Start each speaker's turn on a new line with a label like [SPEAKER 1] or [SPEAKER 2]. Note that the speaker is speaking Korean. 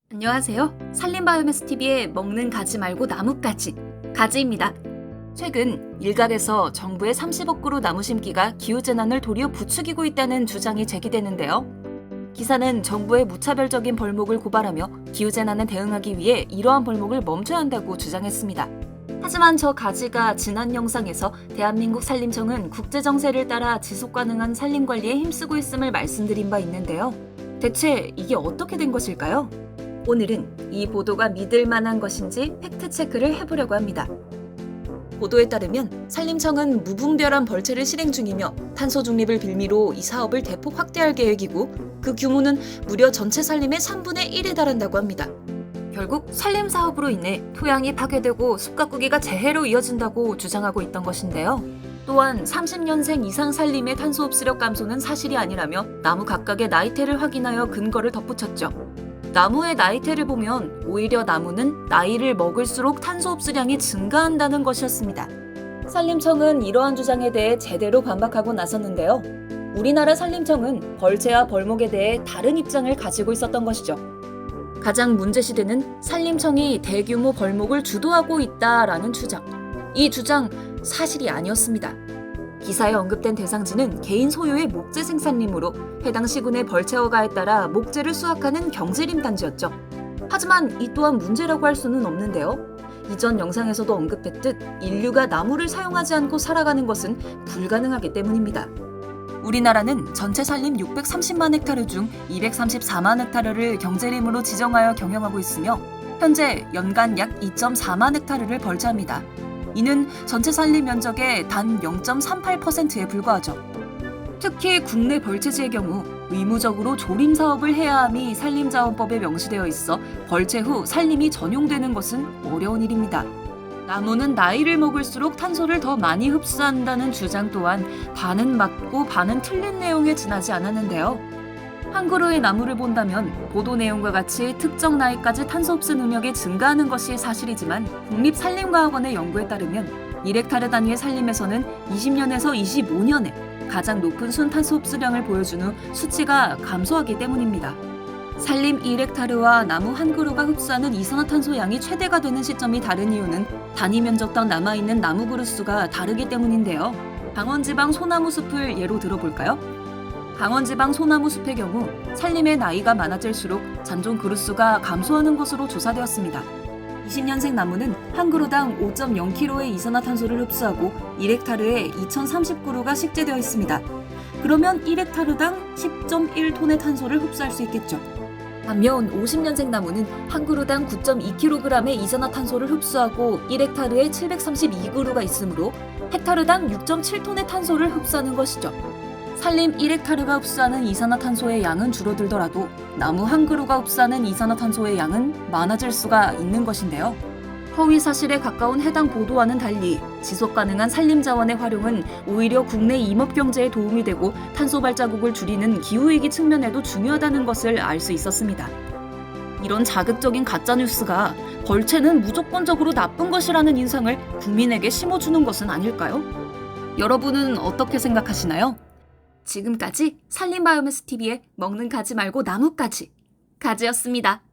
[SPEAKER 1] 안녕하세요. 산림바이오매스TV의 먹는 가지 말고 나무까지 가지입니다. 최근 일각에서 정부의 30억 그루 나무 심기가 기후재난을 도리어 부추기고 있다는 주장이 제기되는데요. 기사는 정부의 무차별적인 벌목을 고발하며 기후재난에 대응하기 위해 이러한 벌목을 멈춰야 한다고 주장했습니다. 하지만 저 가지가 지난 영상에서 대한민국 산림청은 국제정세를 따라 지속가능한 산림관리에 힘쓰고 있음을 말씀드린 바 있는데요. 대체 이게 어떻게 된 것일까요? 오늘은 이 보도가 믿을 만한 것인지 팩트체크를 해보려고 합니다. 보도에 따르면 산림청은 무분별한 벌채를 실행 중이며 탄소 중립을 빌미로 이 사업을 대폭 확대할 계획이고 그 규모는 무려 전체 산림의 3분의 1에 달한다고 합니다. 결국 산림 사업으로 인해 토양이 파괴되고 숲 가꾸기가 재해로 이어진다고 주장하고 있던 것인데요. 또한 30년생 이상 산림의 탄소 흡수력 감소는 사실이 아니라며 나무 각각의 나이테를 확인하여 근거를 덧붙였죠. 나무의 나이테를 보면 오히려 나무는 나이를 먹을수록 탄소 흡수량이 증가한다는 것이었습니다. 산림청은 이러한 주장에 대해 제대로 반박하고 나섰는데요. 우리나라 산림청은 벌채와 벌목에 대해 다른 입장을 가지고 있었던 것이죠. 가장 문제시되는 산림청이 대규모 벌목을 주도하고 있다라는 주장. 이 주장 사실이 아니었습니다. 기사에 언급된 대상지는 개인 소유의 목재 생산림으로 해당 시군의 벌채허가에 따라 목재를 수확하는 경제림 단지였죠. 하지만 이 또한 문제라고 할 수는 없는데요. 이전 영상에서도 언급했듯 인류가 나무를 사용하지 않고 살아가는 것은 불가능하기 때문입니다. 우리나라는 전체 산림 630만 헥타르 중 234만 헥타르를 경제림으로 지정하여 경영하고 있으며 현재 연간 약 2.4만 헥타르를 벌채합니다. 이는 전체 산림 면적의 단 0.38%에 불과하죠. 특히 국내 벌채지의 경우 의무적으로 조림 사업을 해야 함이 산림자원법에 명시되어 있어 벌채 후 산림이 전용되는 것은 어려운 일입니다. 나무는 나이를 먹을수록 탄소를 더 많이 흡수한다는 주장 또한 반은 맞고 반은 틀린 내용에 지나지 않았는데요. 한 그루의 나무를 본다면 보도 내용과 같이 특정 나이까지 탄소 흡수 능력이 증가하는 것이 사실이지만 국립산림과학원의 연구에 따르면 1헥타르 단위의 산림에서는 20년에서 25년에 가장 높은 순탄소 흡수량을 보여준 후 수치가 감소하기 때문입니다. 산림 1헥타르와 나무 한 그루가 흡수하는 이산화탄소 양이 최대가 되는 시점이 다른 이유는 단위 면적당 남아있는 나무 그루 수가 다르기 때문인데요. 강원지방 소나무 숲을 예로 들어볼까요? 강원지방 소나무 숲의 경우 산림의 나이가 많아질수록 잔존 그루수가 감소하는 것으로 조사되었습니다. 20년생 나무는 한 그루당 5.0kg의 이산화탄소를 흡수하고 1헥타르에 2030그루가 식재되어 있습니다. 그러면 1헥타르당 10.1톤의 탄소를 흡수할 수 있겠죠. 반면 50년생 나무는 한 그루당 9.2kg의 이산화탄소를 흡수하고 1헥타르에 732그루가 있으므로 헥타르당 6.7톤의 탄소를 흡수하는 것이죠. 산림 1헥타르가 흡수하는 이산화탄소의 양은 줄어들더라도 나무 한 그루가 흡수하는 이산화탄소의 양은 많아질 수가 있는 것인데요. 허위 사실에 가까운 해당 보도와는 달리 지속가능한 산림자원의 활용은 오히려 국내 임업경제에 도움이 되고 탄소 발자국을 줄이는 기후위기 측면에도 중요하다는 것을 알 수 있었습니다. 이런 자극적인 가짜뉴스가 벌채는 무조건적으로 나쁜 것이라는 인상을 국민에게 심어주는 것은 아닐까요? 여러분은 어떻게 생각하시나요? 지금까지 산림바이오매스TV의 먹는 가지 말고 나무까지 가지였습니다.